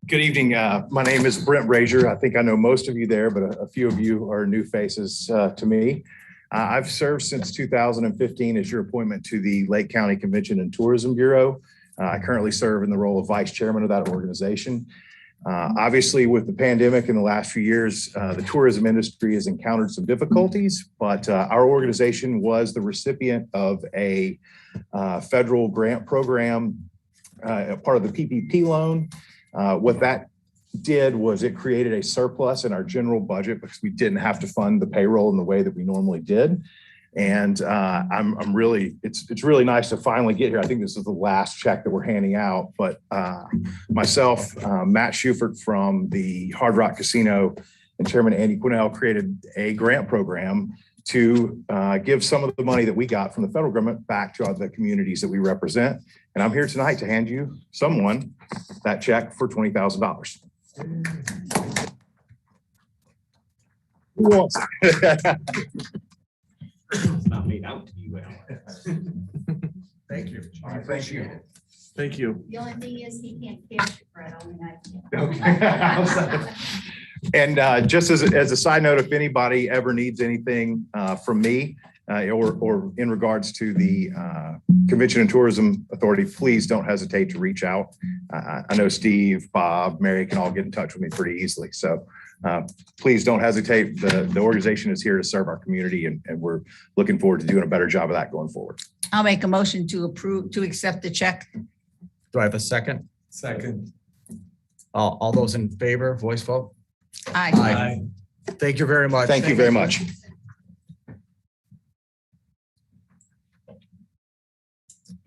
Good evening. My name is Brent Brazier. I think I know most of you there, but a few of you are new faces to me. I've served since 2015 as your appointment to the Lake County Convention and Tourism Bureau. I currently serve in the role of vice chairman of that organization. Obviously, with the pandemic in the last few years, the tourism industry has encountered some difficulties, but our organization was the recipient of a federal grant program, part of the PPP loan. What that did was it created a surplus in our general budget because we didn't have to fund the payroll in the way that we normally did. And I'm really, it's really nice to finally get here. I think this is the last check that we're handing out, but myself, Matt Schufert from the Hard Rock Casino and Chairman Andy Quinnell created a grant program to give some of the money that we got from the federal government back to the communities that we represent. And I'm here tonight to hand you someone that check for $20,000. Who wants it? It's not made out to you well. Thank you. Thank you. Thank you. The only thing is he can't cash it, Brett, only I can. Okay. And just as a side note, if anybody ever needs anything from me or in regards to the Convention and Tourism Authority, please don't hesitate to reach out. I know Steve, Bob, Mary can all get in touch with me pretty easily. So please don't hesitate. The organization is here to serve our community, and we're looking forward to doing a better job of that going forward. I'll make a motion to approve, to accept the check. Do I have a second? Second. All those in favor, voice vote? Aye. Thank you very much. Thank you very much.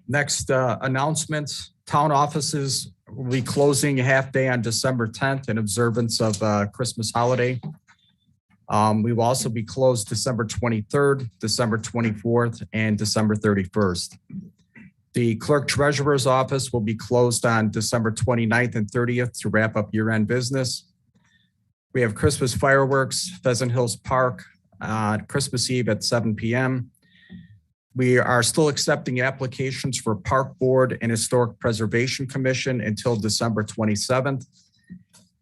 Next announcements, town offices will be closing half day on December 10th in observance of Christmas holiday. We will also be closed December 23rd, December 24th, and December 31st. The clerk treasurer's office will be closed on December 29th and 30th to wrap up year-end business. We have Christmas fireworks, Pheasant Hills Park, Christmas Eve at 7 p.m. We are still accepting applications for Park Board and Historic Preservation Commission until December 27th.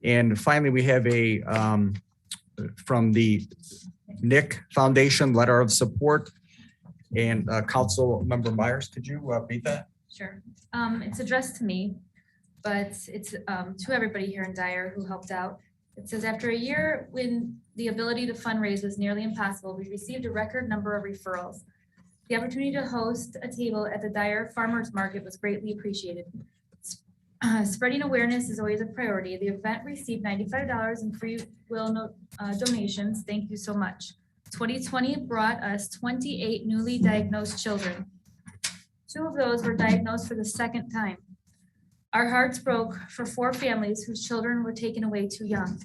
And finally, we have a from the Nick Foundation letter of support. And Council Member Myers, could you read that? Sure. It's addressed to me, but it's to everybody here in Dyer who helped out. It says, after a year when the ability to fundraise was nearly impossible, we received a record number of referrals. The opportunity to host a table at the Dyer Farmers Market was greatly appreciated. Spreading awareness is always a priority. The event received $95 in free will donations. Thank you so much. 2020 brought us 28 newly diagnosed children. 2 of those were diagnosed for the second time. Our hearts broke for 4 families whose children were taken away too young.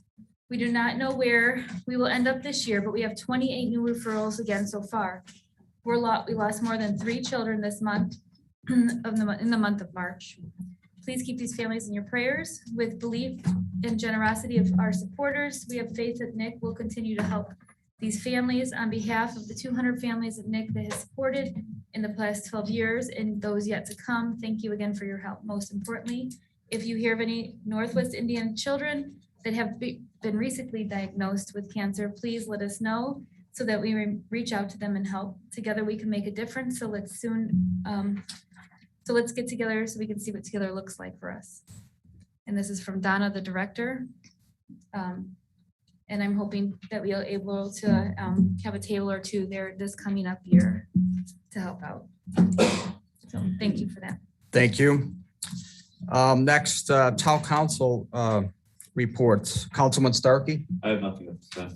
We do not know where we will end up this year, but we have 28 new referrals again so far. We lost more than 3 children this month in the month of March. Please keep these families in your prayers. With belief and generosity of our supporters, we have faith that Nick will continue to help these families. On behalf of the 200 families that Nick has supported in the past 12 years and those yet to come, thank you again for your help. Most importantly, if you hear of any Northwest Indian children that have been recently diagnosed with cancer, please let us know so that we reach out to them and help. Together we can make a difference. So let's get together so we can see what together looks like for us. And this is from Donna, the director. And I'm hoping that we'll be able to have a table or 2 there this coming up year to help out. So thank you for that. Thank you. Next, town council reports. Councilman Starkey. I have nothing to say.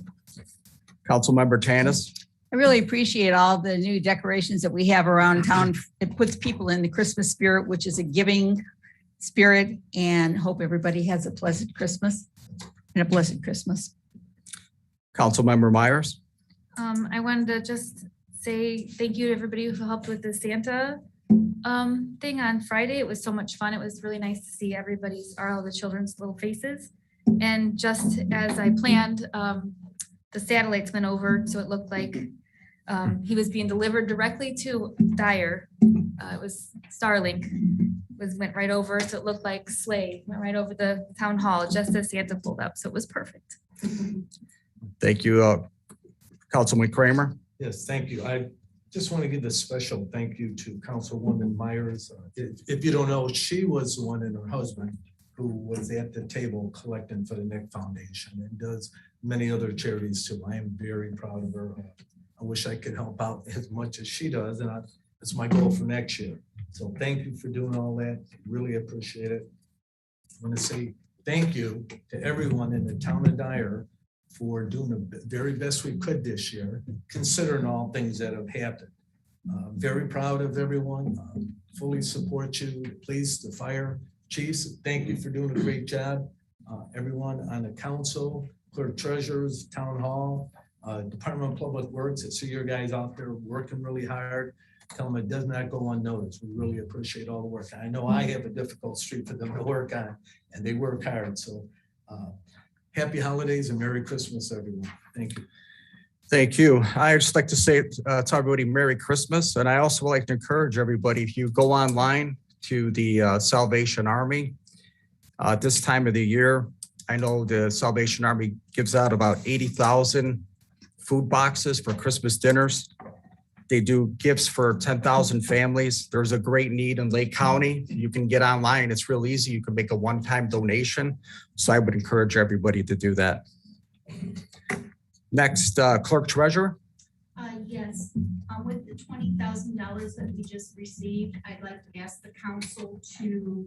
Councilmember Tanis. I really appreciate all the new decorations that we have around town. It puts people in the Christmas spirit, which is a giving spirit, and hope everybody has a pleasant Christmas and a blessed Christmas. Councilmember Myers. I wanted to just say thank you to everybody who helped with the Santa thing on Friday. It was so much fun. It was really nice to see all the children's little faces. And just as I planned, the satellites went over, so it looked like he was being delivered directly to Dyer. It was Starlink went right over, so it looked like sleigh, went right over the town hall, just as Santa pulled up, so it was perfect. Thank you, Councilman Kramer. Yes, thank you. I just want to give a special thank you to Councilwoman Myers. If you don't know, she was the one and her husband who was at the table collecting for the Nick Foundation and does many other charities too. I am very proud of her. I wish I could help out as much as she does, and it's my goal for next year. So thank you for doing all that. Really appreciate it. I want to say thank you to everyone in the town of Dyer for doing the very best we could this year, considering all things that have happened. Very proud of everyone. Fully support you, the police, the fire chiefs. Thank you for doing a great job. Everyone on the council, clerk treasurers, town hall, Department of Public Works. I see your guys out there working really hard. Tell them it does not go unnoticed. We really appreciate all the work. I know I have a difficult street for them to work on, and they work hard. So happy holidays and Merry Christmas, everyone. Thank you. Thank you. I just like to say to everybody, Merry Christmas. And I also would like to encourage everybody, if you go online to the Salvation Army, this time of the year, I know the Salvation Army gives out about 80,000 food boxes for Christmas dinners. They do gifts for 10,000 families. There's a great need in Lake County. You can get online. It's real easy. You can make a one-time donation. So I would encourage everybody to do that. Next, clerk treasurer. Yes, with the $20,000 that we just received, I'd like to ask the council to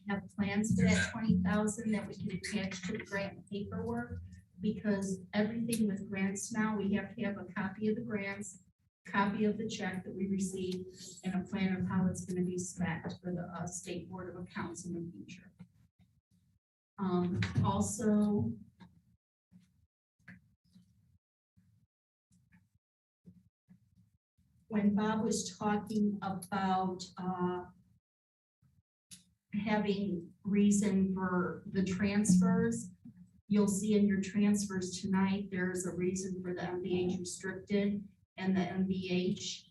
have plans for that 20,000 that we can attach to the grant paperwork, because everything with grants now, we have to have a copy of the grants, copy of the check that we received, and a plan of how it's going to be spent for the State Board of Accounts in the future. Also, when Bob was talking about having reason for the transfers, you'll see in your transfers tonight, there's a reason for the MVH restricted and the MVH,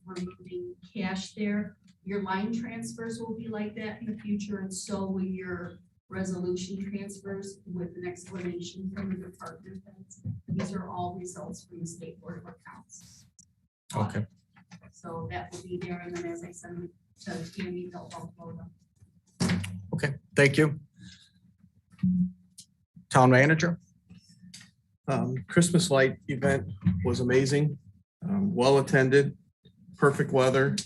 we're moving cash there. Your line transfers will be like that in the future, and so will your resolution transfers with an explanation from the department heads. These are all results from the State Board of Accounts. Okay. So that will be there, and then as I send it to Tammy, they'll upload them. Okay, thank you. Town manager. Christmas light event was amazing, well attended, perfect weather.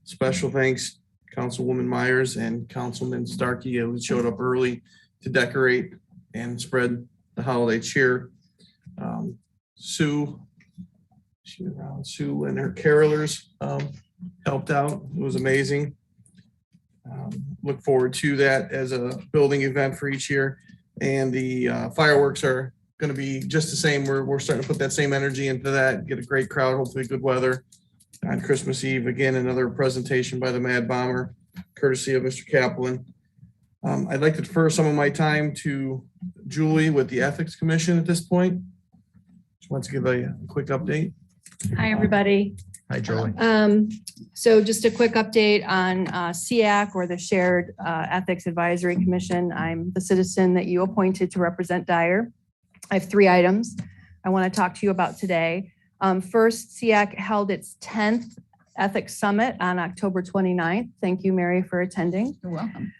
Special thanks Councilwoman Myers and Councilman Starkey, who showed up early to decorate and spread the holiday cheer. Sue and her carolers helped out. It was amazing. Look forward to that as a building event for each year. And the fireworks are going to be just the same. We're starting to put that same energy into that, get a great crowd, hopefully good weather. On Christmas Eve, again, another presentation by the Mad Bomber, courtesy of Mr. Kaplan. I'd like to defer some of my time to Julie with the Ethics Commission at this point. Just want to give a quick update. Hi, everybody. Hi, Julie. So just a quick update on SEAC, or the Shared Ethics Advisory Commission. I'm the citizen that you appointed to represent Dyer. I have 3 items I want to talk to you about today. First, SEAC held its 10th Ethics Summit on October 29th. Thank you, Mary, for attending. You're welcome.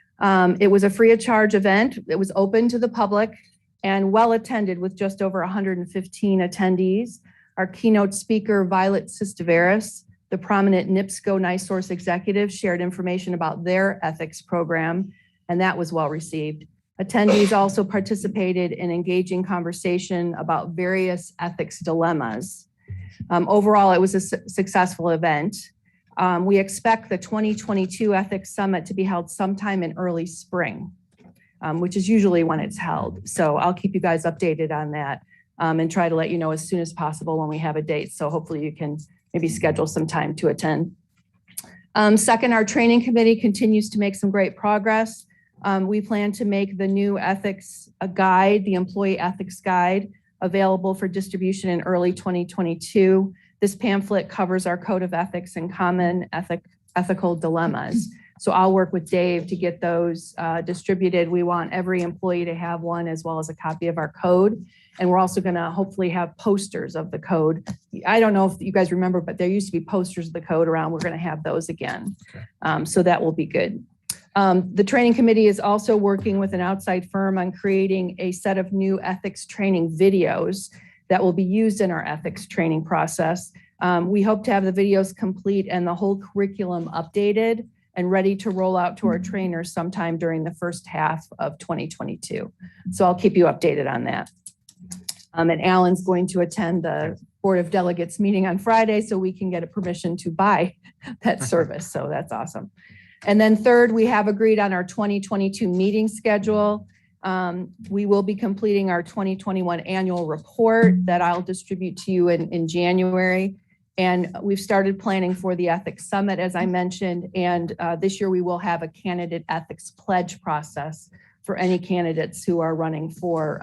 It was a free of charge event. It was open to the public and well attended with just over 115 attendees. Our keynote speaker, Violet Sistaveris, the prominent NIPSCO NiSource executive, shared information about their ethics program, and that was well received. Attendees also participated in engaging conversation about various ethics dilemmas. Overall, it was a successful event. We expect the 2022 Ethics Summit to be held sometime in early spring, which is usually when it's held. So I'll keep you guys updated on that. And try to let you know as soon as possible when we have a date. So hopefully you can maybe schedule some time to attend. Second, our training committee continues to make some great progress. We plan to make the new ethics guide, the employee ethics guide, available for distribution in early 2022. This pamphlet covers our code of ethics and common ethical dilemmas. So I'll work with Dave to get those distributed. We want every employee to have one as well as a copy of our code. And we're also going to hopefully have posters of the code. I don't know if you guys remember, but there used to be posters of the code around. We're going to have those again. So that will be good. The training committee is also working with an outside firm on creating a set of new ethics training videos that will be used in our ethics training process. We hope to have the videos complete and the whole curriculum updated and ready to roll out to our trainers sometime during the first half of 2022. So I'll keep you updated on that. And Alan's going to attend the Board of Delegates meeting on Friday so we can get a permission to buy that service. So that's awesome. And then third, we have agreed on our 2022 meeting schedule. We will be completing our 2021 annual report that I'll distribute to you in January. And we've started planning for the Ethics Summit, as I mentioned. And this year we will have a candidate ethics pledge process for any candidates who are running for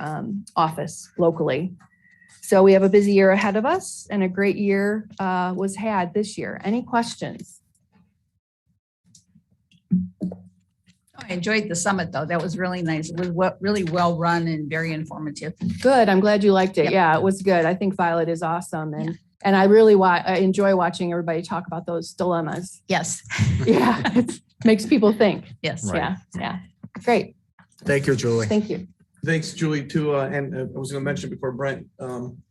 office locally. So we have a busy year ahead of us and a great year was had this year. Any questions? I enjoyed the summit, though. That was really nice. It was really well run and very informative. Good. I'm glad you liked it. Yep. Yeah, it was good. I think Violet is awesome. And I really I enjoy watching everybody talk about those dilemmas. Yes. Yeah, it makes people think. Yes. Yeah, yeah. Great. Thank you, Julie. Thank you. Thanks, Julie, too. And I was going to mention before Brent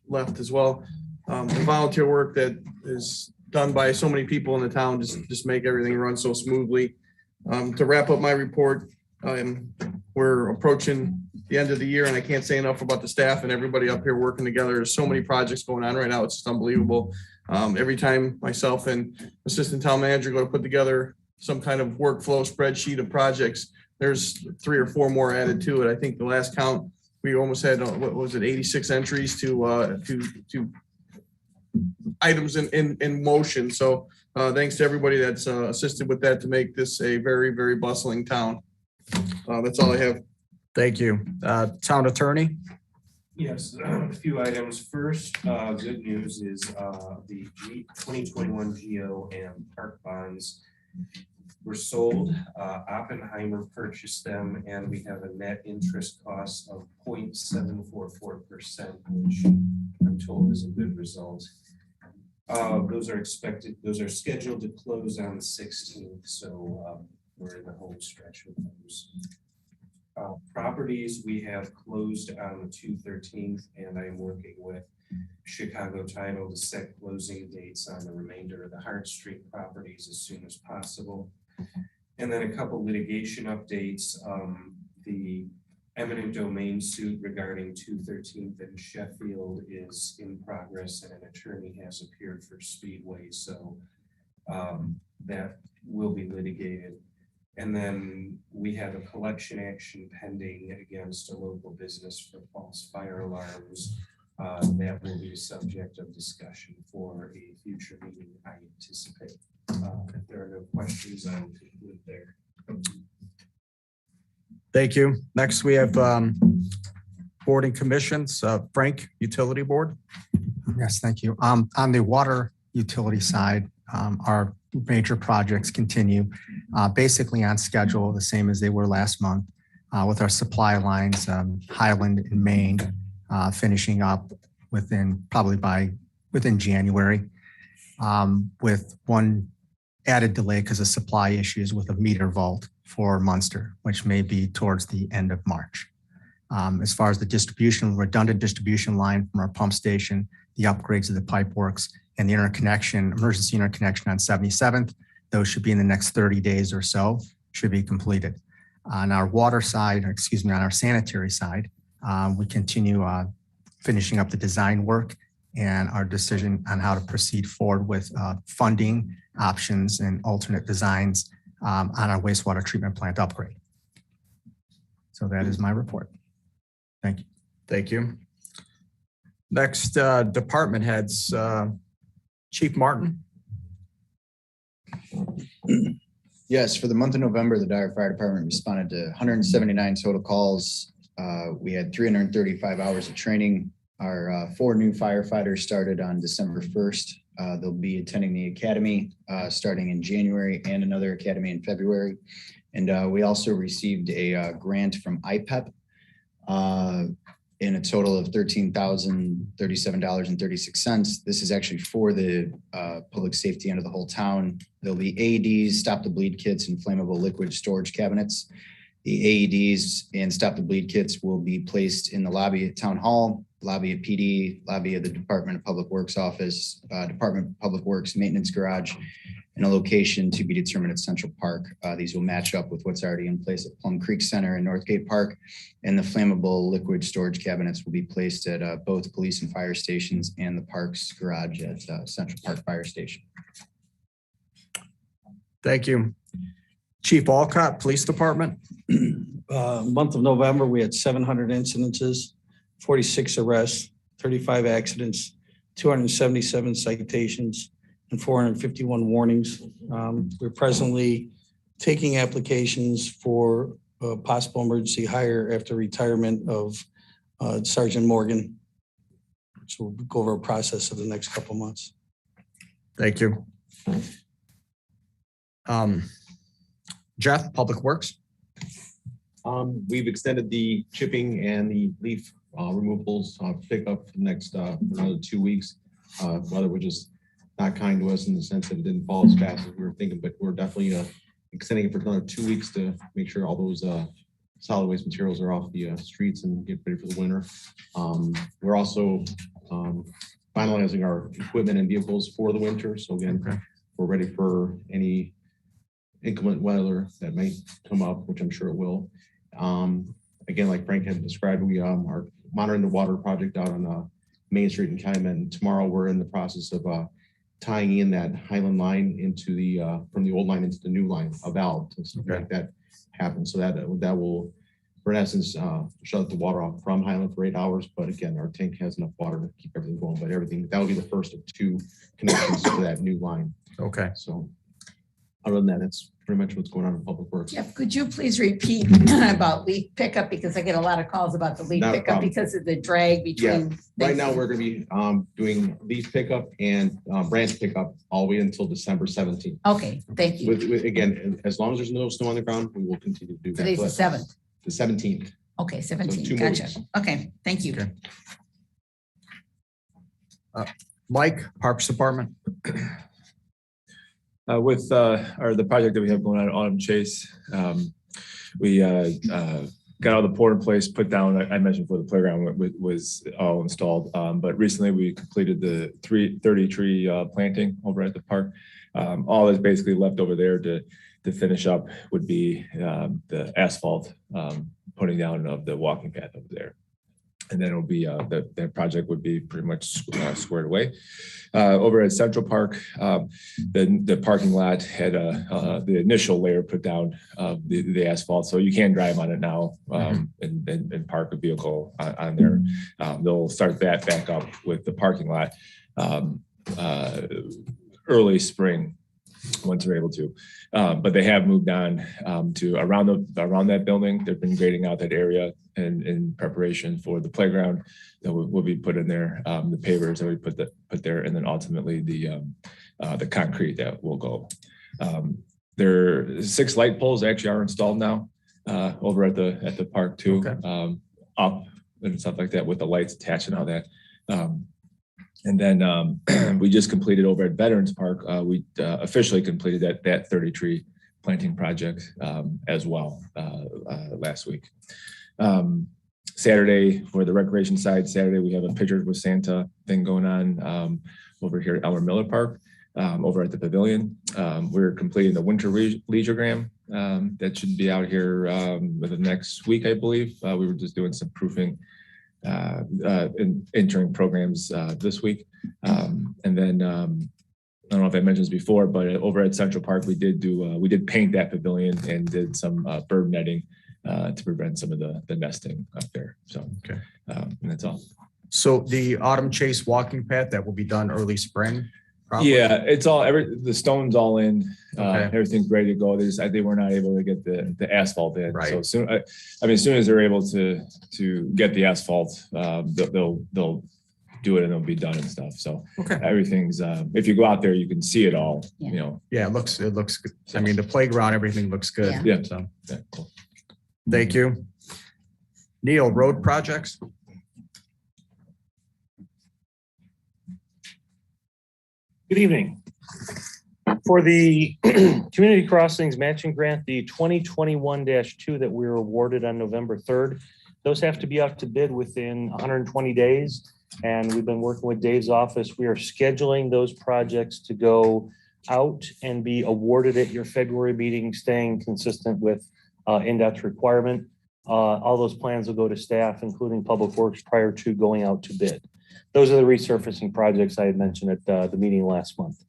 left as well, the volunteer work that is done by so many people in the town, just make everything run so smoothly. To wrap up my report, we're approaching the end of the year, and I can't say enough about the staff and everybody up here working together. There's so many projects going on right now. It's just unbelievable. Every time myself and assistant town manager go to put together some kind of workflow spreadsheet of projects, there's 3 or 4 more added to it. I think the last count, we almost had, what was it, 86 entries to items in motion. So thanks to everybody that's assisted with that to make this a very, very bustling town. That's all I have. Thank you. Town attorney? Yes, a few items. First, good news is the 2021 GO and Parc bonds were sold. Oppenheimer purchased them, and we have a net interest cost of 0.744%, which I'm told is a good result. Those are scheduled to close on the 16th, so we're in the home stretch with those. Properties we have closed on the 2/13th, and I'm working with Chicago Title to set closing dates on the remainder of the Hart Street properties as soon as possible. And then a couple litigation updates. The eminent domain suit regarding 213th and Sheffield is in progress, and an attorney has appeared for Speedway, so that will be litigated. And then we have a collection action pending against a local business for false fire alarms. That will be a subject of discussion for a future meeting, I anticipate. If there are no questions, I will conclude there. Thank you. Next, we have board and commissions. Frank, Utility Board. Yes, thank you. On the water utility side, our major projects continue basically on schedule, the same as they were last month, with our supply lines, Highland and Maine, finishing up within January, with one added delay because of supply issues with a meter vault for Munster, which may be towards the end of March. As far as the redundant distribution line from our pump station, the upgrades of the pipe works, and the emergency interconnection on 77th, those should be in the next 30 days or so, should be completed. On our water side, on our sanitary side, we continue finishing up the design work and our decision on how to proceed forward with funding options and alternate designs on our wastewater treatment plant upgrade. So that is my report. Thank you. Thank you. Next, department heads. Chief Martin. Yes, for the month of November, the Dyer Fire Department responded to 179 total calls. We had 335 hours of training. Our 4 new firefighters started on December 1st. They'll be attending the academy starting in January and another academy in February. And we also received a grant from IPEP in a total of $13,037.36. This is actually for the public safety end of the whole town. There'll be AEDs, stop the bleed kits, and flammable liquid storage cabinets. The AEDs and stop the bleed kits will be placed in the lobby at Town Hall, lobby at PD, lobby of the Department of Public Works office, Department of Public Works maintenance garage, and a location to be determined at Central Park. These will match up with what's already in place at Plum Creek Center and Northgate Park. And the flammable liquid storage cabinets will be placed at both police and fire stations and the Park's garage at Central Park Fire Station. Thank you. Chief Alcott, Police Department. Month of November, we had 700 incidences, 46 arrests, 35 accidents, 277 citations, and 451 warnings. We're presently taking applications for possible emergency hire after retirement of Sergeant Morgan. So we'll go over a process of the next couple of months. Thank you. Jeff, Public Works. We've extended the chipping and the leaf removals pickup for the next another 2 weeks. Weather was just not kind to us in the sense that it didn't fall as fast as we were thinking, but we're definitely extending it for another 2 weeks to make sure all those solid waste materials are off the streets and get ready for the winter. We're also finalizing our equipment and vehicles for the winter. So again, we're ready for any inclement weather that may come up, which I'm sure it will. Again, like Frank had described, we are monitoring the water project out on Main Street in Calumet. And tomorrow we're in the process of tying in that Highland line into the from the old line into the new line, a valve to make that happen. So that will, for in essence, shut the water off from Highland for 8 hours. But again, our tank has enough water to keep everything going. But that will be the first of 2 connections to that new line. Okay. So other than that, that's pretty much what's going on in Public Works. Jeff, could you please repeat about leaf pickup? Because I get a lot of calls about the leaf Not a pickup problem. because of the drag between. Right now, we're going to be doing leaf pickup and branch pickup all the way until December 17th. Okay, thank you. Again, as long as there's no snow on the ground, we will continue to do that. Today's the 7th. The 17th. Okay, 17, 2 more gotcha. weeks. Okay, thank you. Okay. Mike, Parks Department. With the project that we have going on at Autumn Chase, we got all the pour in place, put down. I mentioned before the playground was all installed, but recently we completed the 30 tree planting over at the park. All that's basically left over there to finish up would be the asphalt putting down of the walking path over there. And then it'll be that project would be pretty much squared away. Over at Central Park, the parking lot had the initial layer put down of the asphalt, so you can drive on it now and park a vehicle on there. They'll start that back up with the parking lot early spring once they're able to. But they have moved on to around that building. They've been grading out that area in preparation for the playground that will be put in there, the pavers that we put there, and then ultimately the concrete that will go. There 6 light poles actually are installed now over at the park too, up and stuff like that with the lights attached and all that. And then we just completed over at Veterans Park. We officially completed that 30 tree planting project as well last week. Saturday, for the recreation side, Saturday we have a Pictures with Santa thing going on over here at Elmer Miller Park, over at the pavilion. We're completing the winter leisuregram that should be out here within the next week, I believe. We were just doing some proofing entering programs this week. And then I don't know if I mentioned this before, but over at Central Park, we did paint that pavilion and did some bird netting to prevent some of the nesting up there. So, and that's all. So the Autumn Chase walking path that will be done early spring. Probably? Yeah, it's all the stone's all in. Everything's ready to go. They were not able to get the asphalt in. Right. So soon, as soon as they're able to get the asphalt, they'll do it and it'll be done and stuff. So Okay. everything's, if you go out there, you can see it all, Yeah. you know. Yeah, it looks good. I mean, the playground, everything looks good. Yeah. Yeah. So, Yeah, cool. thank you. Neil, road projects? Good evening. For the Community Crossings Matching Grant, the 2021-2 that we were awarded on November 3rd, those have to be out to bid within 120 days. And we've been working with Dave's office. We are scheduling those projects to go out and be awarded at your February meeting, staying consistent with in-depth requirement. All those plans will go to staff, including Public Works, prior to going out to bid. Those are the resurfacing projects I had mentioned at the meeting last month.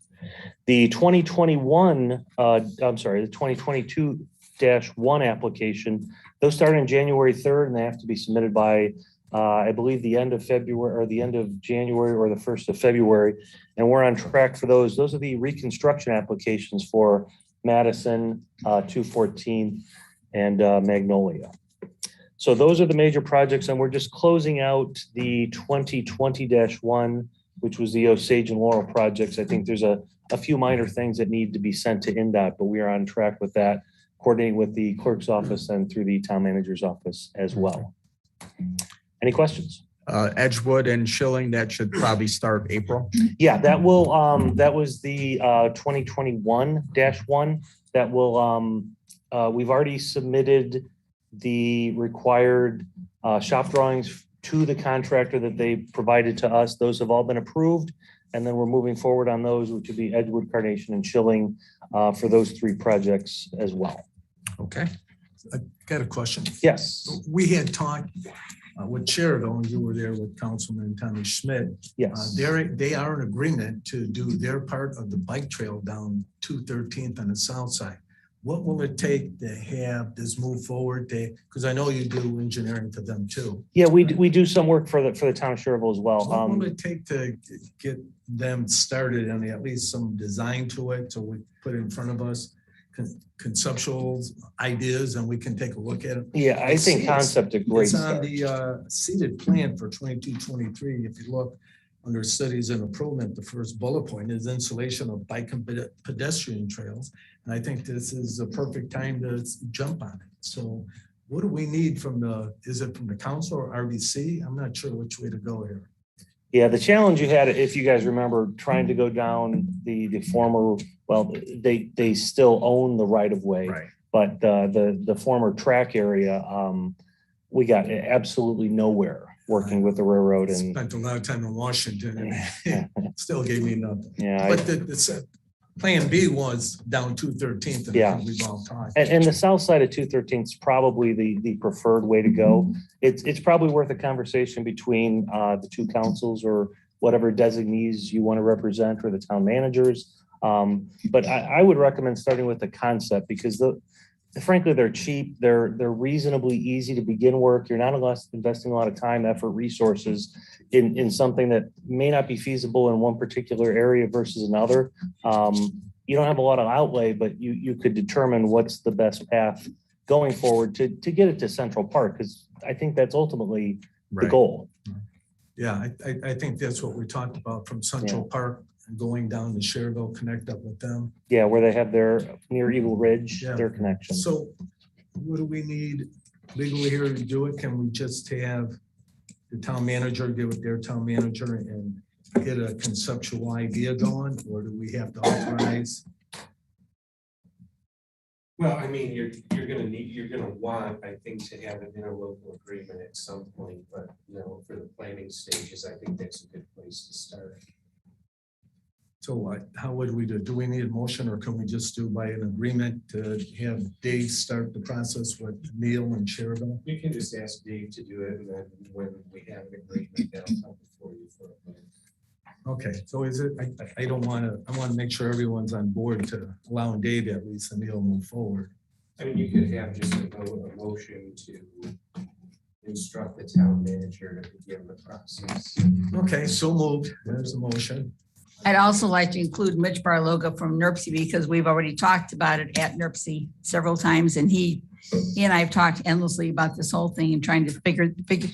The 2022-1 application, those start on January 3rd and they have to be submitted by, I believe, the end of February or the end of January or the 1st of February. And we're on track for those. Those are the reconstruction applications for Madison, 214 and Magnolia. So those are the major projects, and we're just closing out the 2020-1, which was the Osage and Laurel projects. I think there's a few minor things that need to be sent to INDOT, but we are on track with that, coordinating with the clerk's office and through the town manager's office as well. Any questions? Edgewood and Schilling, that should probably start April. Yeah, that will, that was the 2021-1. That will, we've already submitted the required shop drawings to the contractor that they provided to us. Those have all been approved. And then we're moving forward on those, which would be Edgewood, Carnation, and Schilling for those 3 projects as well. Okay. I got a question. Yes. We had talked with Cherville, and you were there with Councilman Tommy Schmidt. Yes. They are in agreement to do their part of the bike trail down 213th on the south side. What will it take to have this move forward? Because I know you do engineering for them too. Yeah, we do some work for the town of Cherville as well. What will it take to get them started and at least some design to it, so we put it in front of us, conceptual ideas, and we can take a look at it? Yeah, I think concept a great It's on start. the seated plan for 22-23. If you look under studies and improvement, the first bullet point is installation of bike and pedestrian trails. And I think this is a perfect time to jump on it. So what do we need from is it from the council or RDC? I'm not sure which way to go here. Yeah, the challenge you had, if you guys remember, trying to go down the former, well, they still own the right of way. Right. But the former track area, we got absolutely nowhere working with the railroad and. Spent a lot of time in Washington and still gave me nothing. Yeah. But the plan B was down 213th. And Yeah. we've all talked. And the south side of 213th is probably the preferred way to go. It's probably worth a conversation between the 2 councils or whatever designees you want to represent or the town managers. But I would recommend starting with the concept because frankly, they're cheap. They're reasonably easy to begin work. You're not investing a lot of time, effort, resources in something that may not be feasible in one particular area versus another. You don't have a lot of outlay, but you could determine what's the best path going forward to get it to Central Park, because I think that's ultimately the goal. Yeah, I think that's what we talked about from Central Park and going down to Cherville, connect up with them. Yeah, where they have their near Eagle Ridge, Yeah. their connection. So what do we need legally here to do it? Can we just have the town manager get with their town manager and get a conceptual idea going, or do we have to authorize? Well, I mean, you're gonna want, I think, to have an interlocal agreement at some point, but for the planning stages, I think that's a good place to start. So how would we do? Do we need a motion, or can we just do by an agreement to have Dave start the process with Neil and Cherville? You can just ask Dave to do it, and then when we have an agreement, that'll come before you for a plan. Okay, so is it, I don't want to, I want to make sure everyone's on board to allowing Dave at least and Neil move forward. I mean, you could have just a motion to instruct the town manager to begin the process. Okay, so moved. There's a motion. I'd also like to include Mitch Barloga from NERC because we've already talked about it at NERC several times, and he and I have talked endlessly about this whole thing and trying to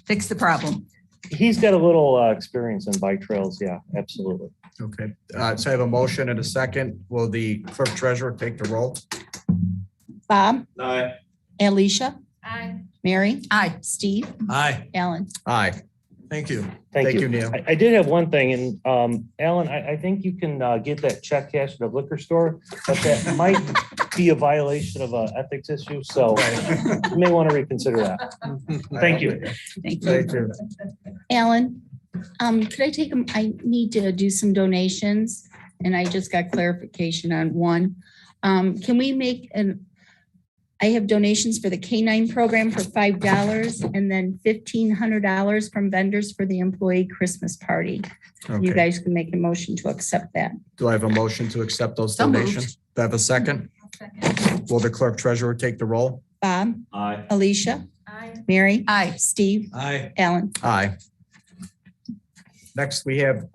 fix the problem. He's got a little experience in bike trails. Yeah, absolutely. Okay, so I have a motion and a second. Will the clerk treasurer take the roll? Bob, Aye. Alicia, Aye. Mary, Aye. Steve, Aye, Alan. Aye. thank you. Thank you, Neil. I did have one thing, and Alan, I think you can get that check cash at the liquor store, but that might be a violation of an ethics issue, so you may want to reconsider that. Thank you. Thank you. Thank you. Alan, could I take them? I need to do some donations and I just got clarification on one. Can we make I have donations for the K-9 program for $5 and then $1,500 from vendors for the employee Christmas party. You Okay. guys can make a motion to accept that. Do I have a motion to accept those So moved. donations? Do I have a second? Second. Will the clerk treasurer take the roll? Bob, Aye. Alicia, Aye. Mary, Aye. Steve, Aye, Alan. Aye. Next, we have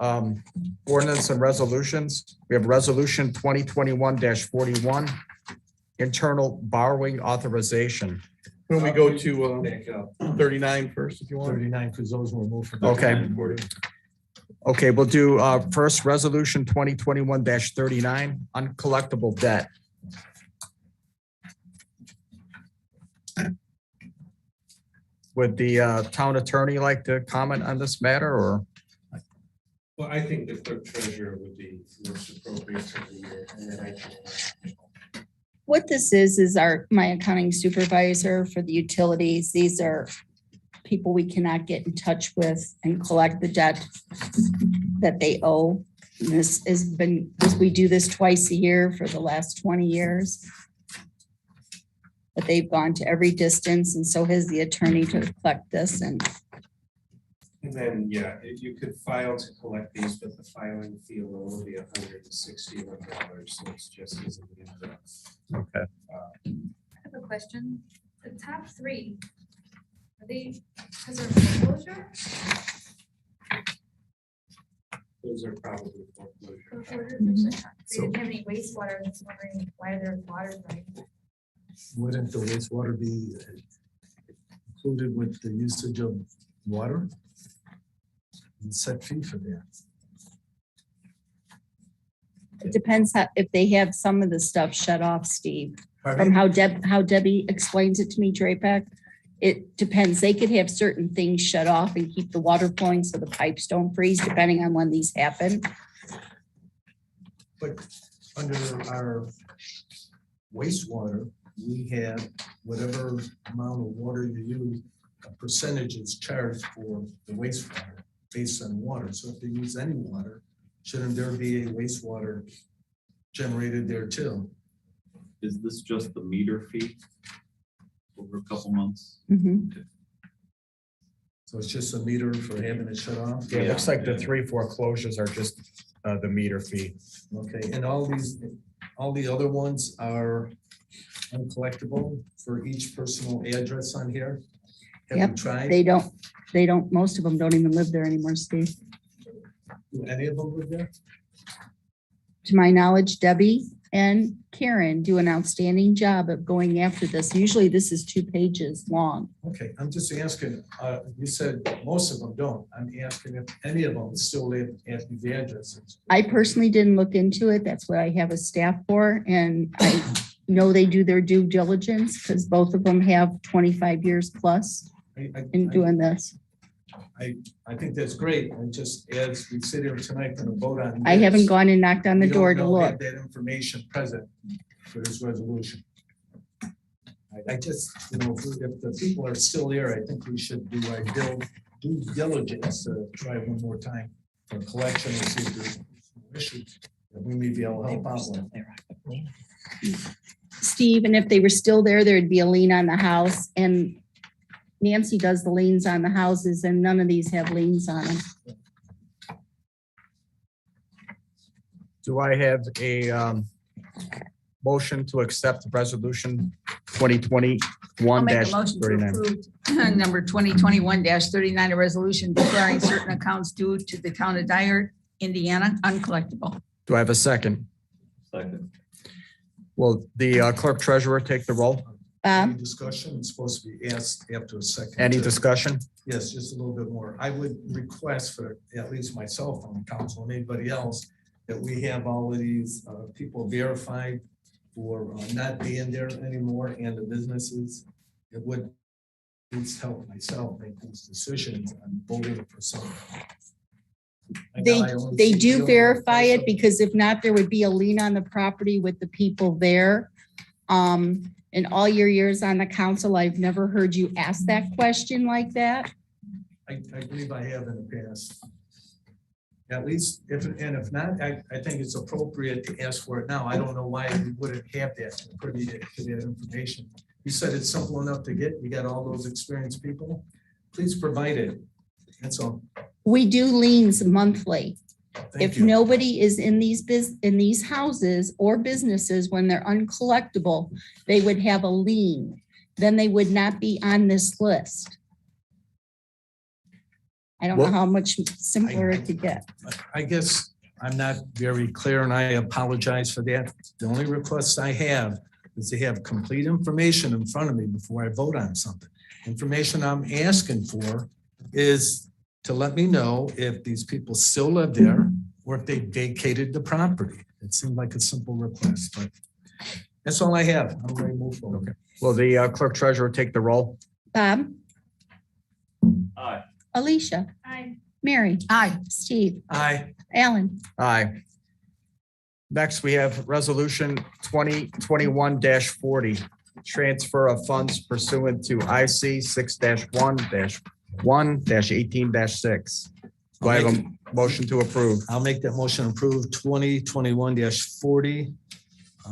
ordinance and resolutions. We have resolution 2021-41, internal borrowing authorization. When we go to Back up. 39 first, if you want. 39, because those were moved from. Okay. Okay, we'll do first resolution 2021-39, uncollectible debt. Would the town attorney like to comment on this matter, or? Well, I think the clerk treasurer would be most appropriate for the year, and then I can. What this is my accounting supervisor for the utilities. These are people we cannot get in touch with and collect the debt that they owe. And this has been, we do this twice a year for the last 20 years. But they've gone to every distance and so has the attorney to collect this and And then, yeah, if you could file to collect these, but the filing fee alone will be $161, so it's just as an Okay. I have a question. The top three, are they, because of foreclosure? Those are probably foreclosure. Foreclosure? So- They didn't have any wastewater, I'm just wondering why their water's running. Wouldn't the wastewater be included with the usage of water? And set fee for that. it depends if they have some of the stuff shut off, Steve. From Pardon? how Debbie explains it to me, Drapac, it depends. They could have certain things shut off and keep the water flowing so the pipes don't freeze, depending on when these happen. But under our wastewater, we have whatever amount of water you use, a percentage is charged for the wastewater based on water. So if they use any water, shouldn't there be a wastewater generated there too? Is this just the meter fee over a couple months? So it's just a meter for having it shut off? Yeah, it looks like the 3 foreclosures are just the meter fee. Okay, and all the other ones are uncollectible for each personal address on here? Have Yep, we tried? They don't, most of them don't even live there anymore, Steve. Do any of them live there? To my knowledge, Debbie and Karen do an outstanding job of going after this. Usually this is 2 pages long. Okay, I'm just asking, you said most of them don't. I'm asking if any of them still live at these addresses. I personally didn't look into it. That's what I have a staff for. And I know they do their due diligence because both of them have 25 years plus in doing this. I think that's great. And just as we sit here tonight and vote on. I haven't gone and knocked on the we don't door to know have look. That information present for this resolution. I just, if the people are still there, I think we should do our due diligence to try one more time for collection and see if there's issues that we may be able to help out with. Steve, and if they were still there, there'd be a lien on the house and Nancy does the liens on the houses and none of these have liens on them. Do I have a motion to accept resolution 2021-39? I'll make a motion to approve number 2021-39, a resolution declaring certain accounts due to the town of Dyer, Indiana, uncollectible. Do I have a second? Second. Will the clerk treasurer take the roll? Any discussion? It's supposed to be asked after a second. Any discussion? Yes, just a little bit more. I would request for at least myself on the council and anybody else that we have all of these people verified for not being there anymore and the businesses. It would at least help myself make these decisions on voting for something. They do verify it because if not, there would be a lien on the property with the people there. In all your years on the council, I've never heard you ask that question like that. I believe I have in the past. At least if not, I think it's appropriate to ask for it now. I don't know why we wouldn't have that, privy to that information. You said it's simple enough to get. You got all those experienced people. Please provide it. That's all. We do liens monthly. Thank If you. nobody is in these houses or businesses, when they're uncollectible, they would have a lien. Then they would not be on this list. I don't know Well- how much simpler it could get. I guess I'm not very clear and I apologize for that. The only request I have is to have complete information in front of me before I vote on something. Information I'm asking for is to let me know if these people still live there or if they vacated the property. It seemed like a simple request, but that's all I have. I'm ready to move forward. Okay. Will the clerk treasurer take the roll? Bob? Aye. Alicia? Aye. Mary? Aye. Steve? Aye. Alan? Aye. Next, we have resolution 2021-40, transfer of funds pursuant to IC 6-1-1-18-6. Do I have a motion to approve? I'll make that motion approved 2021-40. I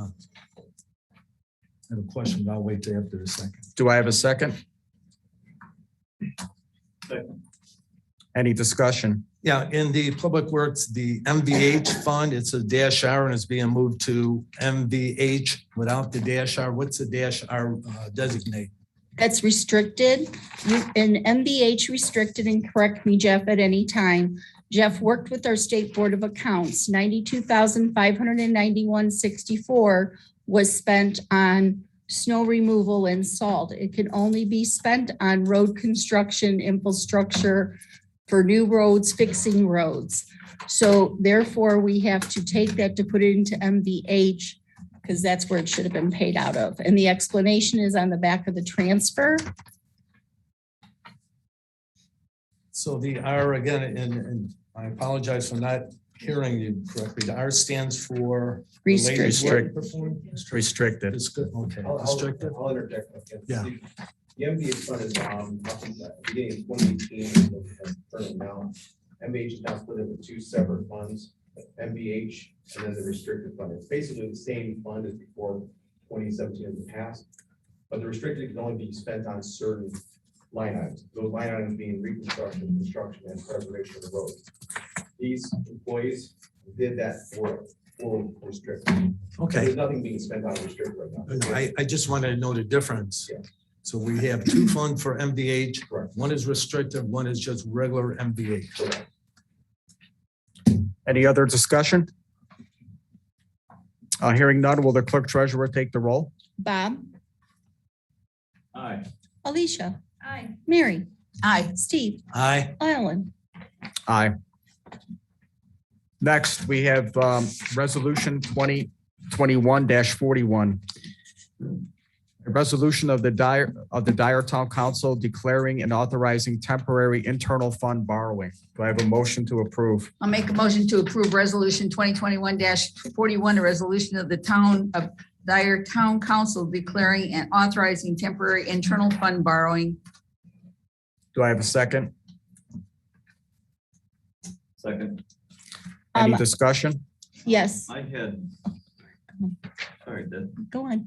have a question, but I'll wait till after a second. Do I have a second? Second. Any discussion? Yeah, in the Public Works, the MVH fund, it's a dash R and it's being moved to MVH without the dash R. What's the dash R designate? That's restricted. In MBH restricted, and correct me, Jeff, at any time. Jeff worked with our State Board of Accounts. 92,591.64 was spent on snow removal and salt. It can only be spent on road construction, infrastructure for new roads, fixing roads. So therefore, we have to take that to put it into MVH because that's where it should have been paid out of. And the explanation is on the back of the transfer. So the R again, and I apologize for not hearing you correctly. The R stands for Restricted. Restricted. It's good, okay. I'll Restricted. interject. Yeah. The MVH fund is, beginning of 2018, currently now, MVH is now split into two separate funds, MVH and then the restricted fund. It's basically the same fund as before 2017 in the past, but the restricted can only be spent on certain line items. Those line items being reconstruction, construction, and preservation of the road. These employees did that for restricted. Okay. There's nothing being spent on restricted right now. I just wanted to know the difference. Yeah. So we have two funds for MVH. Correct. One is restricted, one is just regular MVH. Correct. Any other discussion? Hearing none, will the clerk treasurer take the roll? Bob? Aye. Alicia? Aye. Mary? Aye. Steve? Aye. Alan? Aye. Next, we have resolution 2021-41. A resolution of the Dyer Town Council declaring and authorizing temporary internal fund borrowing. Do I have a motion to approve? I'll make a motion to approve resolution 2021-41, a resolution of the town of Dyer Town Council declaring and authorizing temporary internal fund borrowing. Do I have a second? Second. Any discussion? Yes, I had, sorry, go on.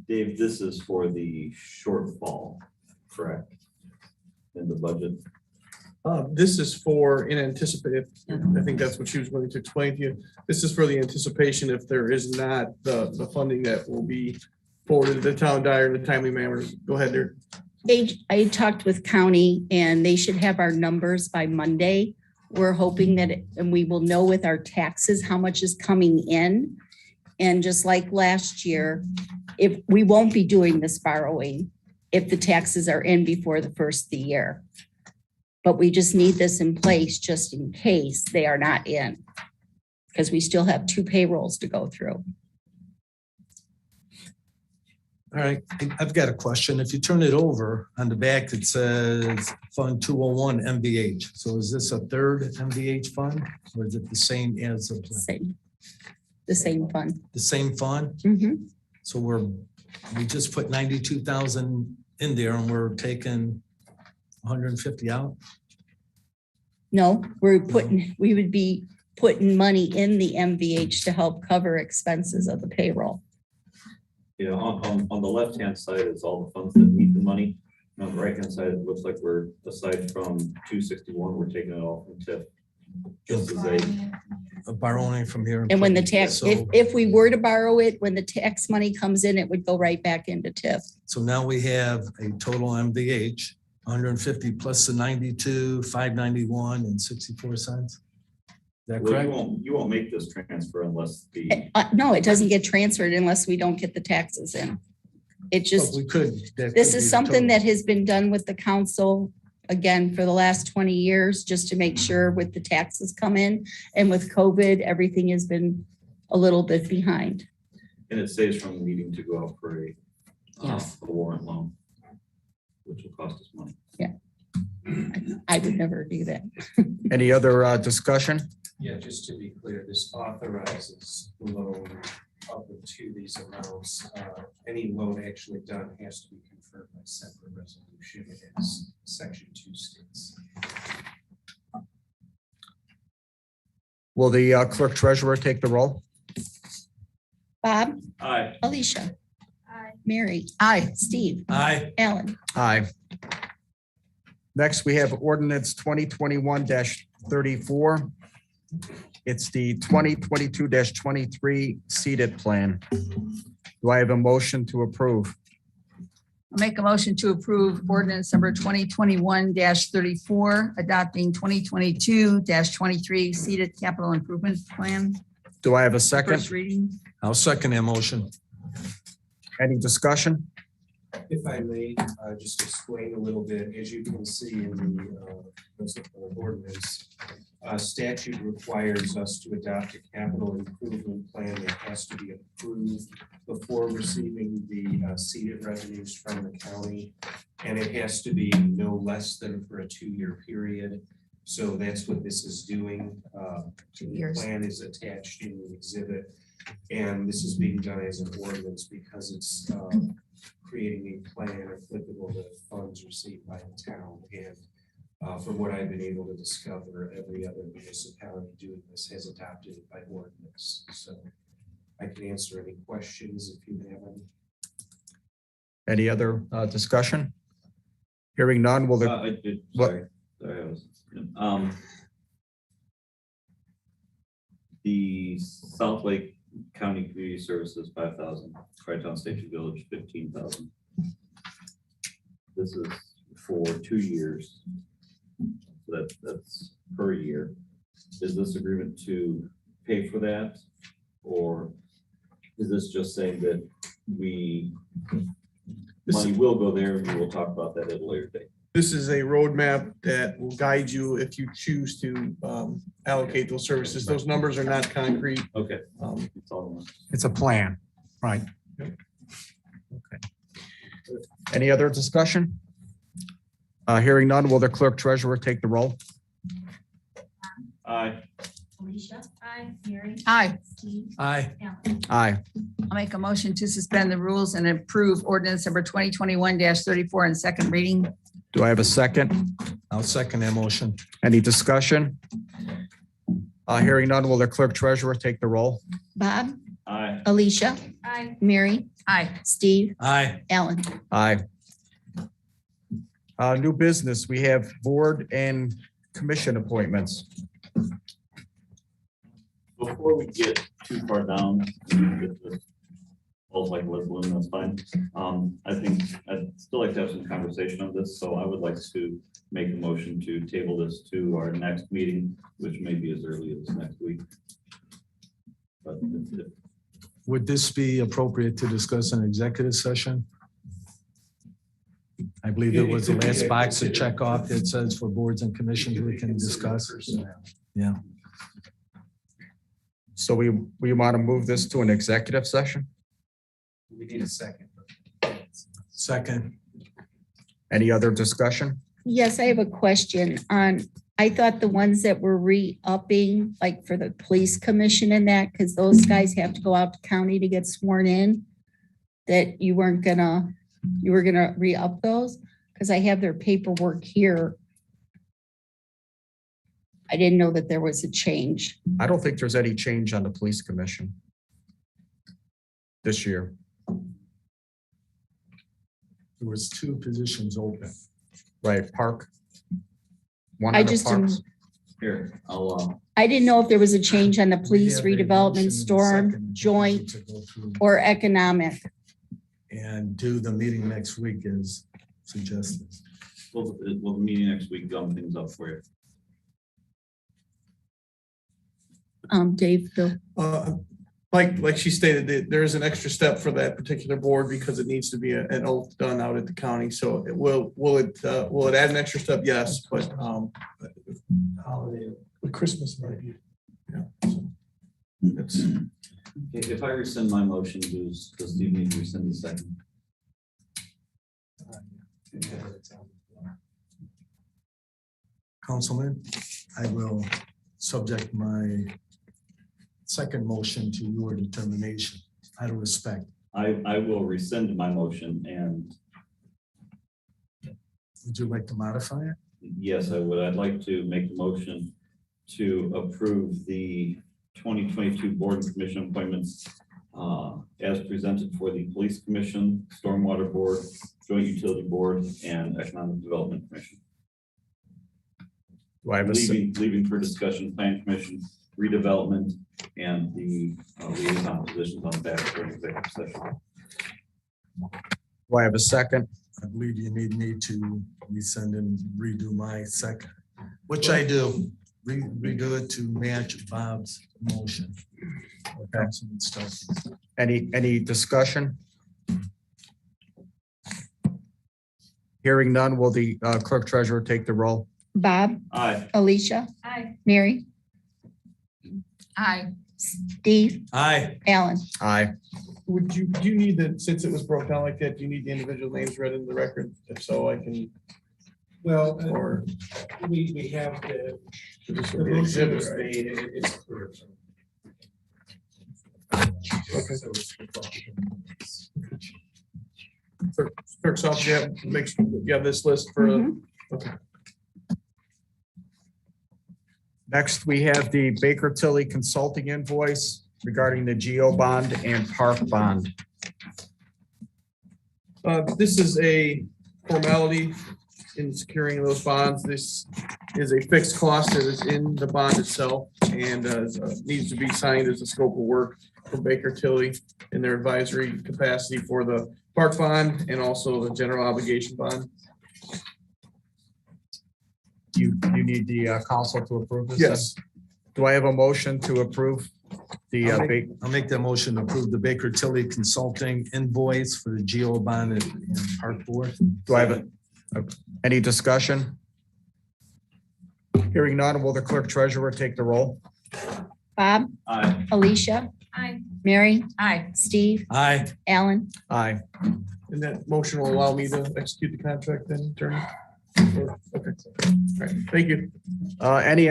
Dave, this is for the shortfall, correct? In the budget? This is for in anticipate, I think that's what she was going to explain to you. This is for the anticipation if there is not the funding that will be forwarded to the town Dyer in a timely manner. Go ahead there. I talked with county and they should have our numbers by Monday. We're hoping that, and we will know with our taxes how much is coming in. And just like last year, if we won't be doing this borrowing, if the taxes are in before the first of the year. But we just need this in place just in case they are not in. Because we still have 2 payrolls to go through. All right, I've got a question. If you turn it over on the back, it says Fund 201 MVH. So is this a third MVH fund or is it the same as the plan? The same fund. The same fund? Mhm. So we just put 92,000 in there and we're taking 150 out? No, we would be putting money in the MVH to help cover expenses of the payroll. Yeah, on the left-hand side is all the funds that need the money. And on the right-hand side, it looks like we're, aside from 261, we're taking it all from TIF. Just as Borrowing from here. And when the putting- tax, so- if we were to borrow it, when the tax money comes in, it would go right back into TIF. So now we have a total MVH, 150 plus the 92, 591 and 64 cents. Is that Well, correct? you won't make this transfer unless the, No, it doesn't get transferred unless we don't get the taxes in. It But just, we could. that this could be is the something total. that has been done with the council, again, for the last 20 years, just to make sure with the taxes come in. And with COVID, everything has been a little bit behind. and it saves from needing to go out for Yes. a warrant loan, which will cost us money. I would never do that. Any other discussion? Yeah, just to be clear, this authorizes loan up to these amounts. Any loan actually done has to be confirmed by separate resolution, as section 2 states. Will the clerk treasurer take the roll? Bob, Aye. Alicia, Aye. Mary, Aye. Steve, Aye. Alan. Aye. Next, we have ordinance 2021-34. It's the 2022-23 seated plan. Do I have a motion to approve? I'll make a motion to approve ordinance number 2021-34, adopting 2022-23 seated capital improvement plan. Do I have a second? First reading. I'll second that motion. Any discussion? If I may, just explain a little bit, as you can see in the ordinance, statute requires us to adopt a capital improvement plan that has to be approved before receiving the seeded revenues from the county. And it has to be no less than for a 2-year period. So that's what this is doing. 2 The years. plan is attached in the exhibit. And this is being done as an ordinance because it's creating a plan applicable to funds received by the town. And from what I've been able to discover, every other municipality doing this has adopted it by ordinance. So I can answer any questions if you have any. Any other discussion? Hearing none, will the, I did, What? sorry, I was, the South Lake County Community Services, 5,000, Tri-Town Station Village, 15,000. This is for 2 years. So that's per year. Is this agreement to pay for that? Or is this just saying that money will go there and we will talk about that at a later date? This is a roadmap that will guide you if you choose to allocate those services. Those numbers are not concrete. Okay. It's all. It's a plan, right? any other discussion? Hearing none, will the clerk treasurer take the roll? Aye. Alicia, Aye. Mary. Aye. Steve, Aye. Alan. Aye. I'll make a motion to suspend the rules and approve ordinance number 2021-34 on second reading. Do I have a second? I'll second that motion. Any discussion? Hearing none, will the clerk treasurer take the roll? Bob, Aye. Alicia, Aye. Mary, Aye. Steve, Aye. Alan. Aye. New business, we have board and commission appointments. Before we get too far down, like Lisbon, that's fine. I think I'd still like to have some conversation on this, so I would like to make a motion to table this to our next meeting, which may be as early as next week. But Would this be appropriate to discuss in executive session? I believe there was the last box to check off that says for boards and commissions we can discuss. Yeah. So we want to move this to an executive session? We need a second. Second. Any other discussion? Yes, I have a question on, I thought the ones that were re-upping, like for the police commission and that, because those guys have to go out to county to get sworn in, that you were gonna re-up those? Because I have their paperwork here. I didn't know that there was a change. I don't think there's any change on the police commission this year. There was 2 positions open. Right, Parc. One I of the just parks. didn't, Here, I'll, I didn't know if there was a change on the police We have a motion redevelopment, and a storm, second joint, to go through or economic. And do the meeting next week as suggested. will the meeting next week gum things up for you? Dave, Bill. Like she stated, there is an extra step for that particular board because it needs to be an oath done out at the county. So it will it add an extra step? Yes, but Holiday, Christmas might be. Yeah. So it's If I rescind my motion, does Steve need to rescind the second? Councilman, I will subject my second motion to your determination out of respect. I will rescind my motion, and Would you like to modify it? yes, I would. I'd like to make the motion to approve the 2022 board and commission appointments as presented for the police commission, stormwater board, joint utility board, and economic development commission. Do I have a Leaving for discussion, plan commission, redevelopment, and the liaison positions on the back for an executive session. do I have a second? I believe you need me to resend and redo my second, which I do. Redo it to match Bob's motion. Councilman Starkey. Any discussion? Hearing none, will the clerk treasurer take the roll? Bob, Aye. Alicia, Aye. Mary, Aye. Steve, Aye. Alan. Aye. do you need the, since it was broke down like that, do you need the individual names read in the record? If so, I can, Well, or we have should this the be motion exhibit, was right? made, it's clear. Clerk's office, yeah, make sure you have this list for, Mhm. okay. Next, we have the Bakertilly consulting invoice regarding the Geo bond and Parc bond. This is a formality in securing those bonds. This is a fixed cost that is in the bond itself and needs to be signed as a scope of work for Bakertilly in their advisory capacity for the Parc bond and also the general obligation bond. You need the council to approve this? Yes. Do I have a motion to approve the? I'll make that motion to approve the Bakertilly Consulting invoice for the Geo bond and Park Board. Do I have any discussion? Hearing none, will the clerk treasurer take the roll? Bob, Aye. Alicia, Aye. Mary. Aye. Steve, Aye. Alan. Aye. And that motion will allow me to execute the contract then, Attorney? Okay. All right. Thank you. Any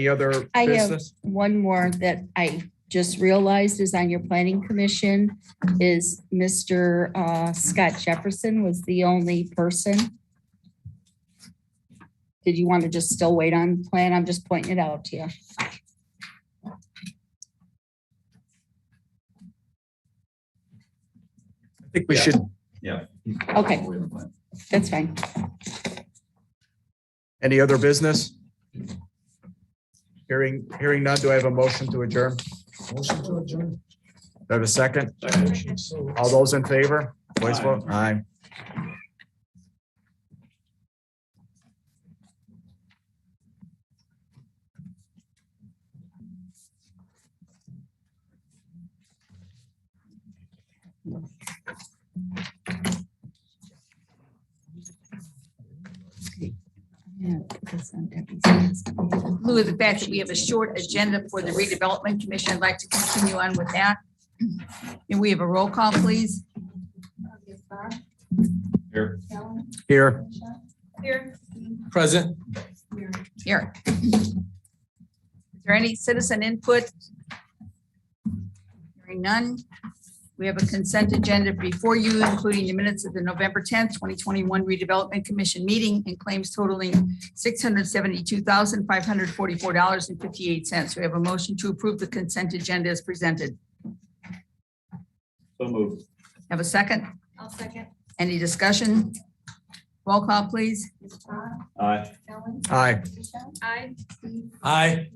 other I have business? one more that I just realized is on your planning commission is Mr. Scott Jefferson was the only person. Did you want to just still wait on plan? I'm just pointing it out to you. I think we should. Yeah. Okay, that's fine. Any other business? Hearing none, do I have a motion to adjourn? Motion to adjourn. Do I have a second? All those in favor? Voice vote? Aye. lieu of the fact that we have a short agenda for the redevelopment commission, I'd like to continue on with that. Can we have a roll call, please? Here. Here. Here. Present. Here. Is there any citizen input? Hearing none. We have a consent agenda before you, including the minutes of the November 10th, 2021 redevelopment commission meeting and claims totaling $672,544.58. We have a motion to approve the consent agenda as presented. So moved. Have a second? I'll second. Any discussion? Roll call, please. Aye. Aye. Aye. Aye.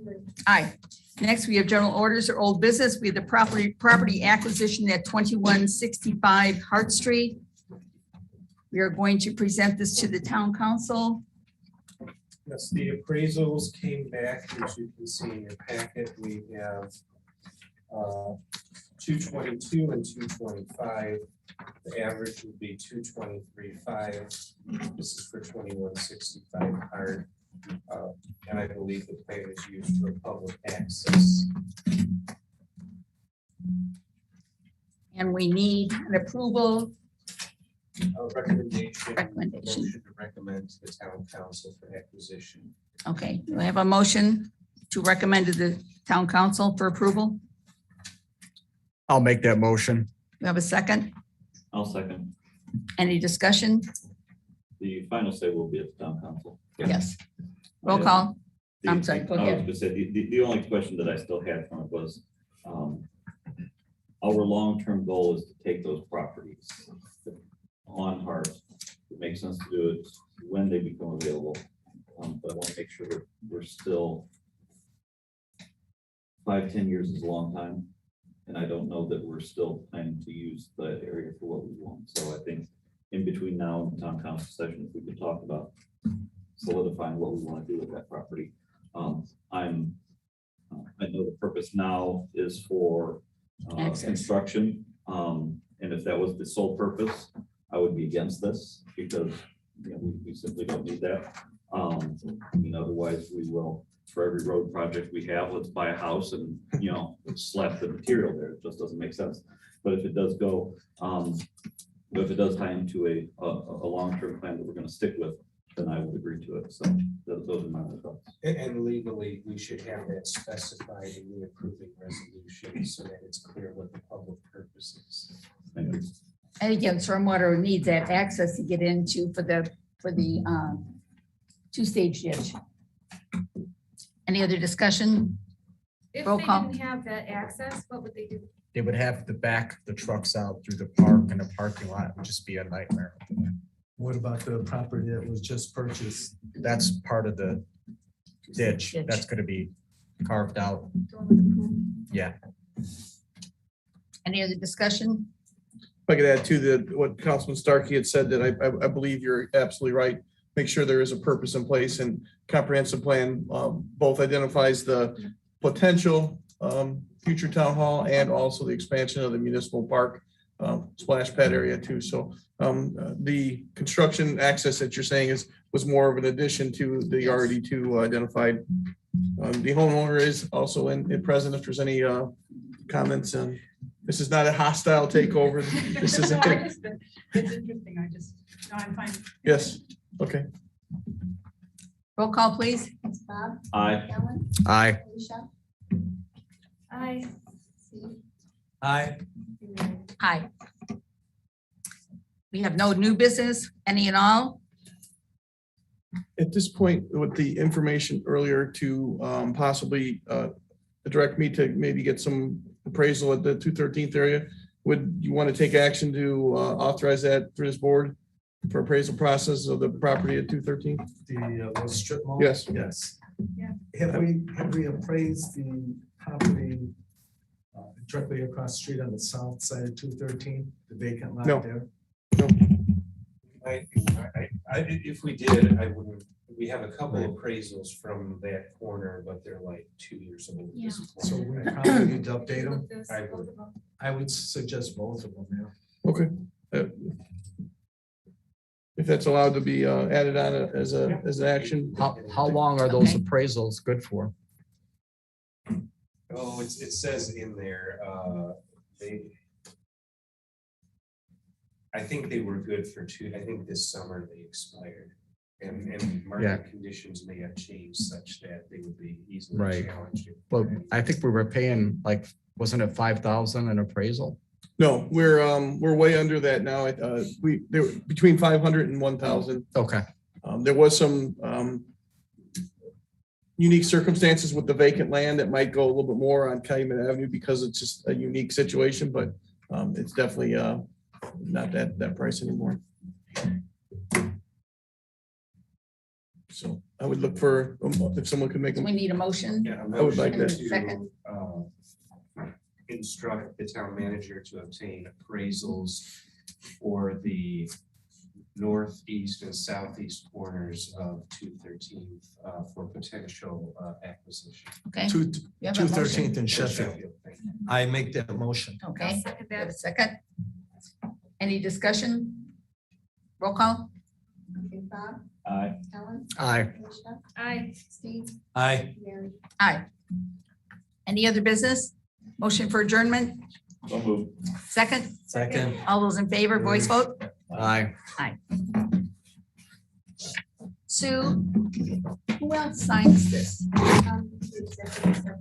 Aye. Next, we have general orders or old business. We have the property acquisition at 2165 Hart Street. We are going to present this to the town council. Yes, the appraisals came back, as you can see in your packet. We have 222 and 225. The average would be 223.5. This is for 2165 Hart. And I believe the plan is used for public access. And we need an approval. Recommendation. Recommendation. Motion to recommend to the town council for acquisition. Okay, do I have a motion to recommend to the town council for approval? I'll make that motion. We have a second. I'll second. Any discussion? The final say will be at the town council. Yes. Roll call. The- I'm sorry, go I was ahead. gonna say, the only question that I still had from it was, our long-term goal is to take those properties on Hart. It makes sense to do it when they become available. But I want to make sure that we're still 5-10 years is a long time. And I don't know that we're still planning to use the area for what we want. So I think in between now and the town council session, if we could talk about solidifying what we want to do with that property. I know the purpose now is for Access. construction. And if that was the sole purpose, I would be against this because, you know, we simply don't need that. Otherwise we will, for every road project we have, let's buy a house and, you know, slap the material there. It just doesn't make sense. But if it does go, if it does tie into a long-term plan that we're going to stick with, then I would agree to it. So those are my thoughts. And legally, we should have that specified in the approving resolution so that it's clear what the public purpose is. Thank you. And again, stormwater needs that access to get into for the two-stage ditch. Any other discussion? If Roll they call. didn't have that access, what would they do? They would have to back the trucks out through the park and the parking lot. It would just be a nightmare. What about the property that was just purchased? That's part of the ditch. That's gonna be carved out. Yeah. Any other discussion? If I could add to what Councilman Starkey had said, that I believe you're absolutely right. Make sure there is a purpose in place, and comprehensive plan both identifies the potential future town hall and also the expansion of the municipal park splash pad area too. So the construction access that you're saying was more of an addition to the already two identified. The homeowner is also in present if there's any comments. This is not a hostile takeover. This is No, it's interesting. No, I'm fine. yes. Okay. Roll call, please. Aye. Aye. Aye. Aye. Aye. We have no new business, any and all. At this point, with the information earlier to possibly direct me to maybe get some appraisal at the 213th area, would you want to take action to authorize that through this board for appraisal process of the property at 213? The strip mall? Yes. Yes. Yeah. Have we appraised the property directly across the street on the south side of 213, the vacant lot No. there? If we did, I wouldn't, we have a couple appraisals from that corner, but they're like 2 years old. at this point. So we probably need to update them. I would. I would suggest both of them, yeah. Okay. if that's allowed to be added on as an action. How long are those appraisals good for? Oh, it says in there, I think they were good for I think this summer they expired. And market conditions may have changed such that they would be easily Right. challenged. Well, I think we were paying like, wasn't it 5,000 an appraisal? No, we're way under that now. They were between 500 and 1,000. Okay. There was some unique circumstances with the vacant land that might go a little bit more on Calumet Avenue because it's just a unique situation, but it's definitely not that price anymore. So I would look for, if someone could make We them. need a motion. Yeah, I would like that. Second. Instruct the town manager to obtain appraisals for the northeast and southeast corners of 213th for potential acquisition. Okay. Two, You have a motion? 213th in Sheffield. Thank you. I make that motion. Okay. second We have that. a second. Any discussion? Roll call? Okay, Bob, Aye. Ellen, Aye. Alicia, Aye. Steve, Aye. Mary. Aye. Any other business? Motion for adjournment? So move. Second? Second. All those in favor, voice vote? Aye. Sue, who else signs this? The executive secretary.